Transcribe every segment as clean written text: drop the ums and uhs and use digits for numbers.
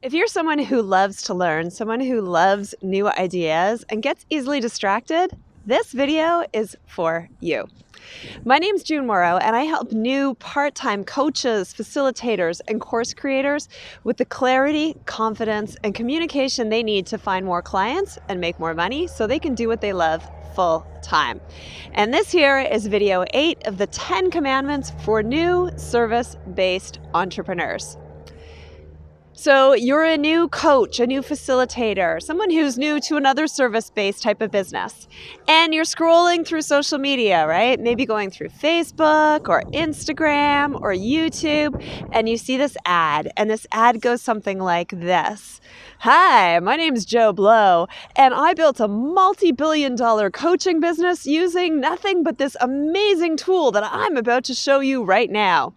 If you're someone who loves to learn, someone who loves new ideas and gets easily distracted, this video is for you. My name's June Morrow, and I help new part-time coaches, facilitators, and course creators with the clarity, confidence, and communication they need to find more clients and make more money so they can do what they love full time. And this here is video 8 of the 10 commandments for new service-based entrepreneurs. So you're a new coach, a new facilitator, someone who's new to another service-based type of business, and you're scrolling through social media, right? Maybe going through Facebook or Instagram or YouTube, and you see this ad, and this ad goes something like this. Hi, my name's Joe Blow, and I built a multi-billion-dollar coaching business using nothing but this amazing tool that I'm about to show you right now.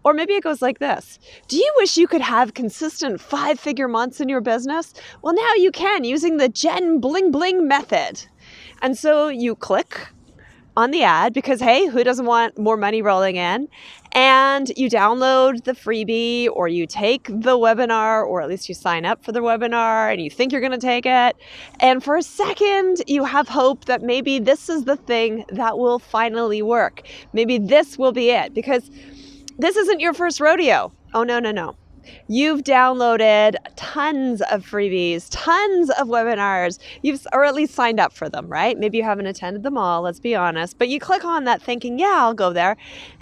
Or maybe it goes like this. Do you wish you could have consistent 5-figure months in your business? Well, now you can using the Jen Bling Bling method. And so you click on the ad because, hey, who doesn't want more money rolling in? And you download the freebie, or you take the webinar, or at least you sign up for the webinar and you think you're going to take it. And for a second, you have hope that maybe this is the thing that will finally work. Maybe this will be it, because this isn't your first rodeo. Oh, no. You've downloaded tons of freebies, tons of webinars, or at least signed up for them, right? Maybe you haven't attended them all, let's be honest, but you click on that thinking, yeah, I'll go there.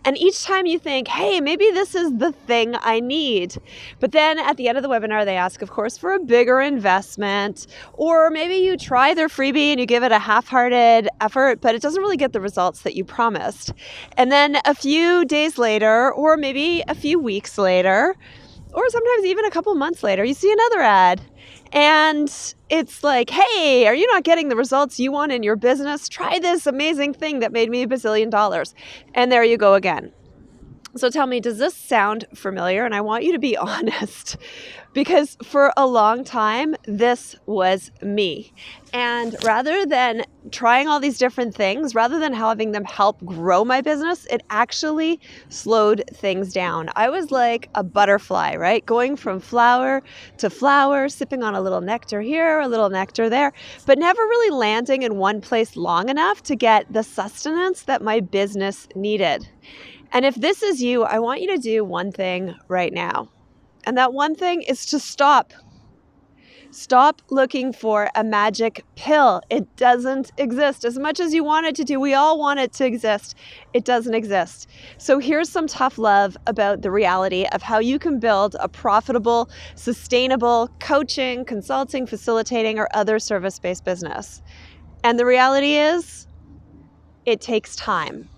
And each time you think, hey, maybe this is the thing I need. But then at the end of the webinar, they ask, of course, for a bigger investment, or maybe you try their freebie and you give it a half-hearted effort, but it doesn't really get the results that you promised. And then a few days later, or maybe a few weeks later, or sometimes even a couple months later, you see another ad, and it's like, hey, are you not getting the results you want in your business? Try this amazing thing that made me $1 bazillion. And there you go again. So tell me, does this sound familiar? And I want you to be honest, because for a long time, this was me. And rather than trying all these different things, rather than having them help grow my business, it actually slowed things down. I was like a butterfly, right? Going from flower to flower, sipping on a little nectar here, a little nectar there, but never really landing in one place long enough to get the sustenance that my business needed. And if this is you, I want you to do one thing right now. And that one thing is to stop. Stop looking for a magic pill. It doesn't exist. As much as you want it to do, we all want it to exist. It doesn't exist. So here's some tough love about the reality of how you can build a profitable, sustainable coaching, consulting, facilitating, or other service-based business. And the reality is, it takes time.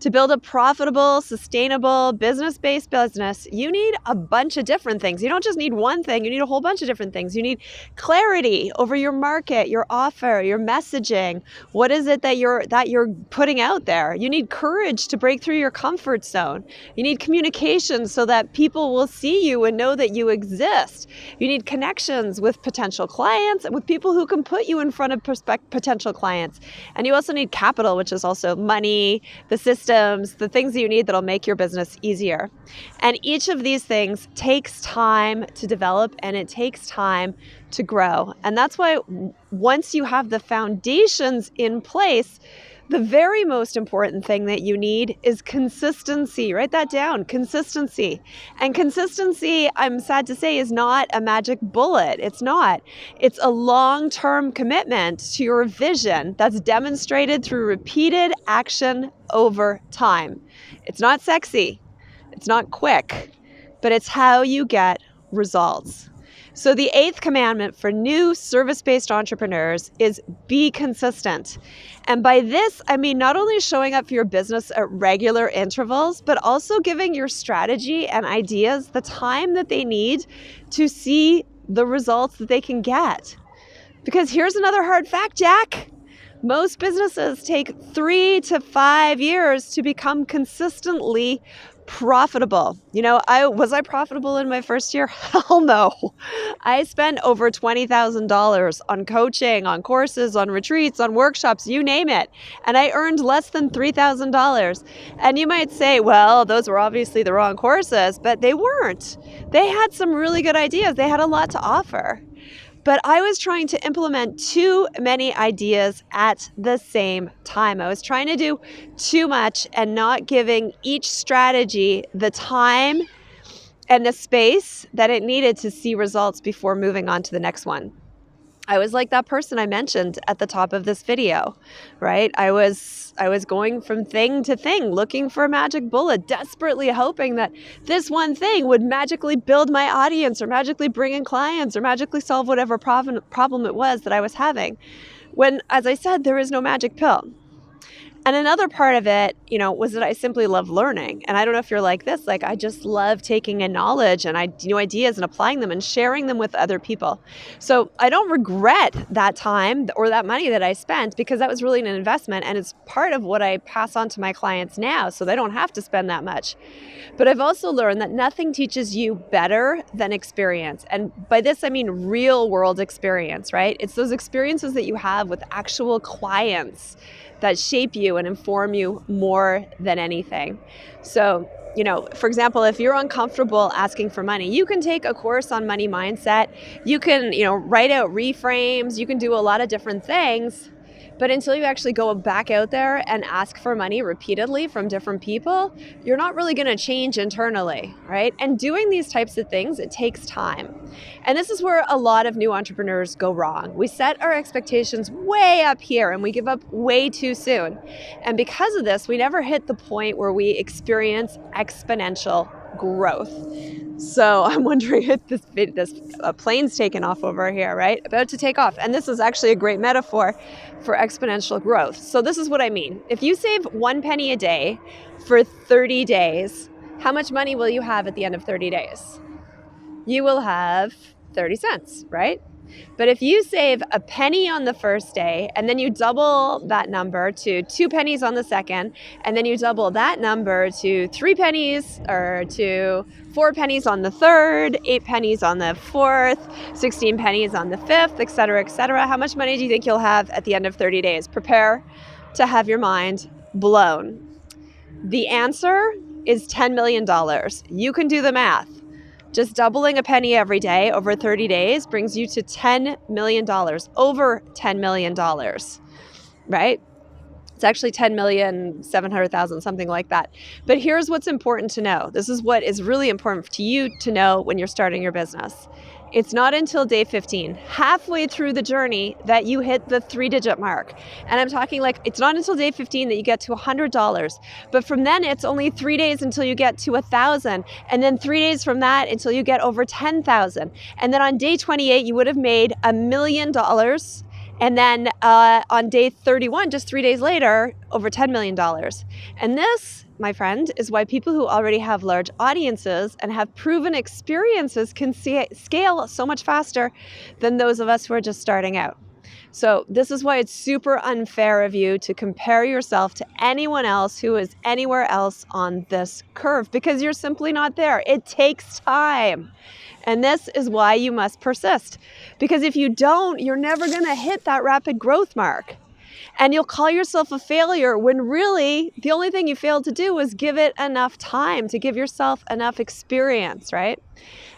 To build a profitable, sustainable, business-based business, you need a bunch of different things. You don't just need one thing, you need a whole bunch of different things. You need clarity over your market, your offer, your messaging. What is it that you're putting out there? You need courage to break through your comfort zone. You need communication so that people will see you and know that you exist. You need connections with potential clients and with people who can put you in front of potential clients. And you also need capital, which is also money, the system, the things that you need that'll make your business easier. And each of these things takes time to develop, and it takes time to grow. And that's why once you have the foundations in place, the very most important thing that you need is consistency. Write that down, consistency. And consistency, I'm sad to say, is not a magic bullet. It's not. It's a long-term commitment to your vision that's demonstrated through repeated action over time. It's not sexy. It's not quick, but it's how you get results. So the 8th commandment for new service-based entrepreneurs is be consistent. And by this, I mean not only showing up for your business at regular intervals, but also giving your strategy and ideas the time that they need to see the results that they can get. Because here's another hard fact, Jack. Most businesses take 3 to 5 years to become consistently Profitable. Was I profitable in my first year? Hell no. I spent over $20,000 on coaching, on courses, on retreats, on workshops, you name it. And I earned less than $3,000. And you might say, well, those were obviously the wrong courses, but they weren't. They had some really good ideas. They had a lot to offer. But I was trying to implement too many ideas at the same time. I was trying to do too much and not giving each strategy the time and the space that it needed to see results before moving on to the next one. I was like that person I mentioned at the top of this video, right? I was going from thing to thing, looking for a magic bullet, desperately hoping that this one thing would magically build my audience or magically bring in clients or magically solve whatever problem it was that I was having. When, as I said, there is no magic pill. And another part of it, was that I simply love learning. And I don't know if you're like this, like I just love taking in knowledge and new ideas and applying them and sharing them with other people. So I don't regret that time or that money that I spent, because that was really an investment, and it's part of what I pass on to my clients now, so they don't have to spend that much. But I've also learned that nothing teaches you better than experience. And by this, I mean real world experience, right? It's those experiences that you have with actual clients that shape you and inform you more than anything. So, for example, if you're uncomfortable asking for money, you can take a course on money mindset. You can, write out reframes. You can do a lot of different things. But until you actually go back out there and ask for money repeatedly from different people, you're not really going to change internally, right? And doing these types of things, it takes time. And this is where a lot of new entrepreneurs go wrong. We set our expectations way up here and we give up way too soon. And because of this, we never hit the point where we experience exponential growth. So I'm wondering if this plane's taken off over here, right? About to take off. And this is actually a great metaphor for exponential growth. So this is what I mean. If you save 1 penny a day for 30 days, how much money will you have at the end of 30 days? You will have 30 cents, right? But if you save a penny on the first day, and then you double that number to 2 pennies on the second, and then you double that number to 3 pennies or to 4 pennies on the third, 8 pennies on the fourth, 16 pennies on the fifth, et cetera, how much money do you think you'll have at the end of 30 days? Prepare to have your mind blown. The answer is $10 million. You can do the math. Just doubling a penny every day over 30 days brings you to $10 million, over $10 million, right? It's actually 10,700,000, something like that. But here's what's important to know. This is what is really important to you to know when you're starting your business. It's not until day 15, halfway through the journey, that you hit the 3-digit mark. And I'm talking like it's not until day 15 that you get to $100. But from then, it's only 3 days until you get to 1,000. And then 3 days from that until you get over 10,000. And then on day 28, you would have made $1 million. And then on day 31, just 3 days later, over $10 million. And this, my friend, is why people who already have large audiences and have proven experiences can scale so much faster than those of us who are just starting out. So this is why it's super unfair of you to compare yourself to anyone else who is anywhere else on this curve, because you're simply not there. It takes time. And this is why you must persist. Because if you don't, you're never going to hit that rapid growth mark. And you'll call yourself a failure when really the only thing you failed to do was give it enough time, to give yourself enough experience, right?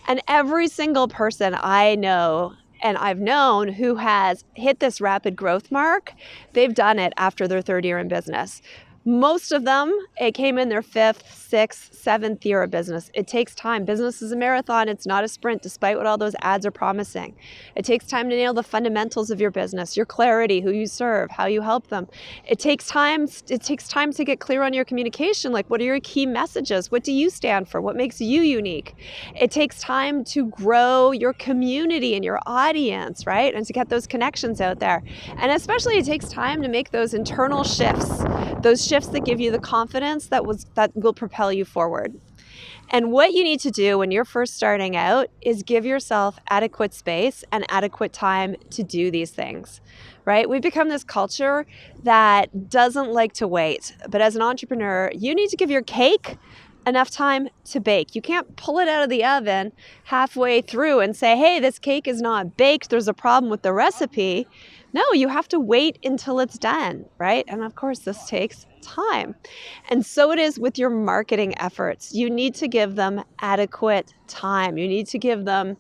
And every single person I know and I've known who has hit this rapid growth mark, they've done it after their 3rd year in business. Most of them, it came in their 5th, 6th, 7th year of business. It takes time. Business is a marathon. It's not a sprint, despite what all those ads are promising. It takes time to nail the fundamentals of your business, your clarity, who you serve, how you help them. It takes time to get clear on your communication. Like, what are your key messages? What do you stand for? What makes you unique? It takes time to grow your community and your audience, right? And to get those connections out there. And especially it takes time to make those internal shifts, those shifts that give you the confidence that will propel you forward. And what you need to do when you're first starting out is give yourself adequate space and adequate time to do these things, right? We've become this culture that doesn't like to wait. But as an entrepreneur, you need to give your cake enough time to bake. You can't pull it out of the oven halfway through and say, hey, this cake is not baked, there's a problem with the recipe. No, you have to wait until it's done, right? And of course, this takes time. And so it is with your marketing efforts. You need to give them adequate time. You need to give them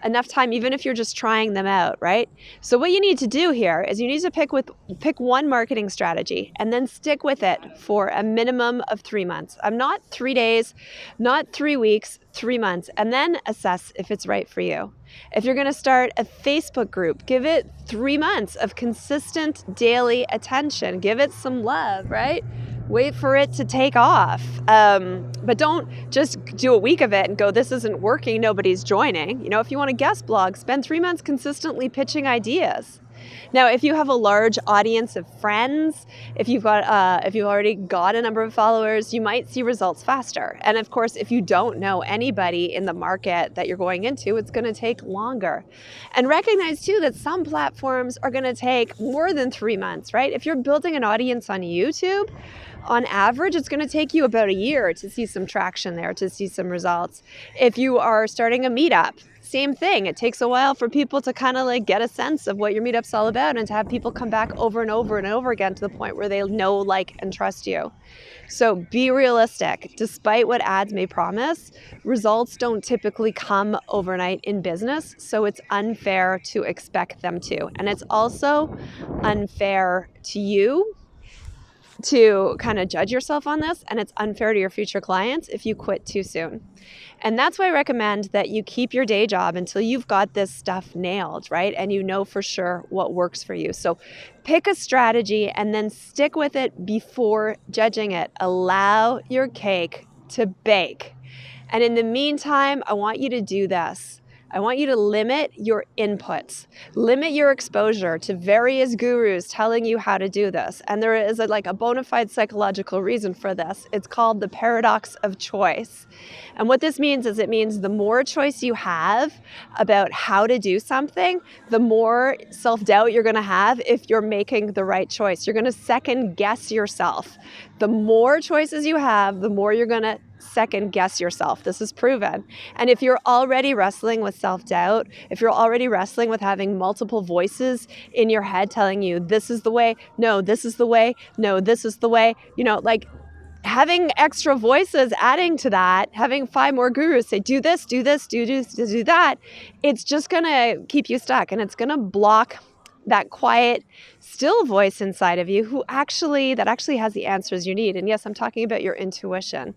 enough time, even if you're just trying them out, right? So what you need to do here is you need to pick one marketing strategy and then stick with it for a minimum of 3 months. I'm not 3 days, not 3 weeks, 3 months, and then assess if it's right for you. If you're going to start a Facebook group, give it 3 months of consistent daily attention. Give it some love, right? Wait for it to take off. But don't just do a week of it and go, this isn't working, nobody's joining. You know, if you want a guest blog, spend 3 months consistently pitching ideas. Now, if you have a large audience of friends, if you've already got a number of followers, you might see results faster. And of course, if you don't know anybody in the market that you're going into, it's going to take longer. And recognize too that some platforms are going to take more than 3 months, right? If you're building an audience on YouTube, on average, it's going to take you about a year to see some traction there, to see some results. If you are starting a meetup, same thing. It takes a while for people to kind of like get a sense of what your meetup's all about and to have people come back over and over and over again to the point where they know, like, and trust you. So be realistic. Despite what ads may promise, results don't typically come overnight in business, so it's unfair to expect them to. And it's also unfair to you to kind of judge yourself on this, and it's unfair to your future clients if you quit too soon. And that's why I recommend that you keep your day job until you've got this stuff nailed, right? And you know for sure what works for you. So pick a strategy and then stick with it before judging it. Allow your cake to bake. And in the meantime, I want you to do this. I want you to limit your inputs, limit your exposure to various gurus telling you how to do this. And there is a bona fide psychological reason for this. It's called the paradox of choice. And what this means is it means the more choice you have about how to do something, the more self-doubt you're going to have if you're making the right choice. You're going to second guess yourself. The more choices you have, the more you're going to second guess yourself. This is proven. And if you're already wrestling with self-doubt, if you're already wrestling with having multiple voices in your head telling you, this is the way, no, this is the way, no, this is the way, having extra voices adding to that, having 5 more gurus say, do this, do this, do this, do that, it's just going to keep you stuck, and it's going to block that quiet, still voice inside of you that actually has the answers you need. And yes, I'm talking about your intuition.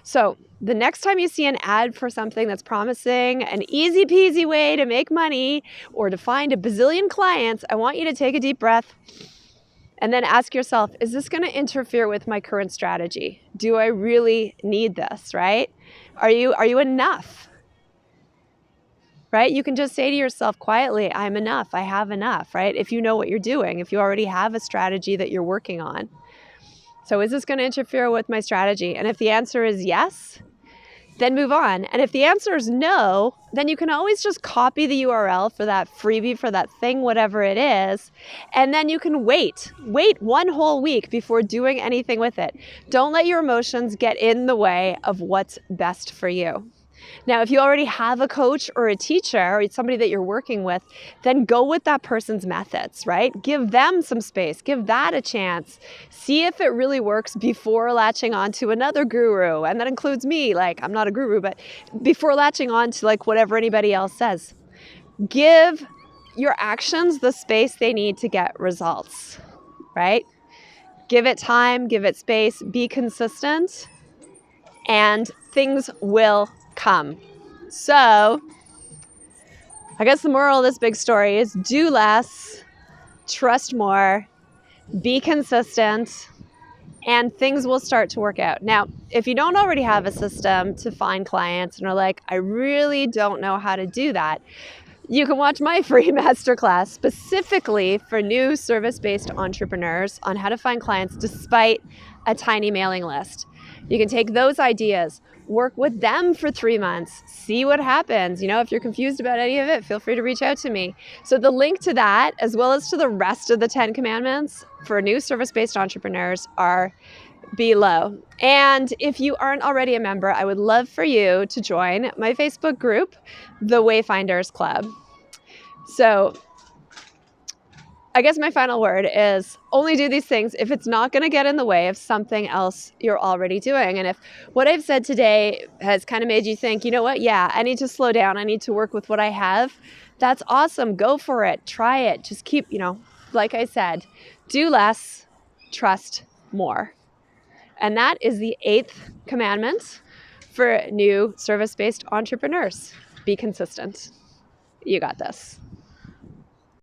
So the next time you see an ad for something that's promising an easy peasy way to make money or to find a bazillion clients, I want you to take a deep breath and then ask yourself, is this going to interfere with my current strategy? Do I really need this, right? Are you enough? Right? You can just say to yourself quietly, I'm enough, I have enough, right? If you know what you're doing, if you already have a strategy that you're working on. So is this going to interfere with my strategy? And if the answer is yes, then move on. And if the answer is no, then you can always just copy the URL for that freebie, for that thing, whatever it is, and then you can wait 1 whole week before doing anything with it. Don't let your emotions get in the way of what's best for you. Now, if you already have a coach or a teacher or somebody that you're working with, then go with that person's methods, right? Give them some space. Give that a chance. See if it really works before latching on to another guru. And that includes me. I'm not a guru, but before latching on to whatever anybody else says. Give your actions the space they need to get results, right? Give it time, give it space, be consistent, and things will come. So I guess the moral of this big story is do less, trust more, be consistent, and things will start to work out. Now, if you don't already have a system to find clients and are like, I really don't know how to do that, you can watch my free masterclass specifically for new service-based entrepreneurs on how to find clients despite a tiny mailing list. You can take those ideas, work with them for 3 months, see what happens. If you're confused about any of it, feel free to reach out to me. So the link to that, as well as to the rest of the 10 commandments for new service-based entrepreneurs, are below. And if you aren't already a member, I would love for you to join my Facebook group, the Wayfinders Club. So I guess my final word is only do these things if it's not going to get in the way of something else you're already doing. And if what I've said today has kind of made you think, you know what, yeah, I need to slow down, I need to work with what I have, that's awesome. Go for it. Try it. Just keep, like I said, do less, trust more. And that is the 8th commandment for new service-based entrepreneurs. Be consistent. You got this.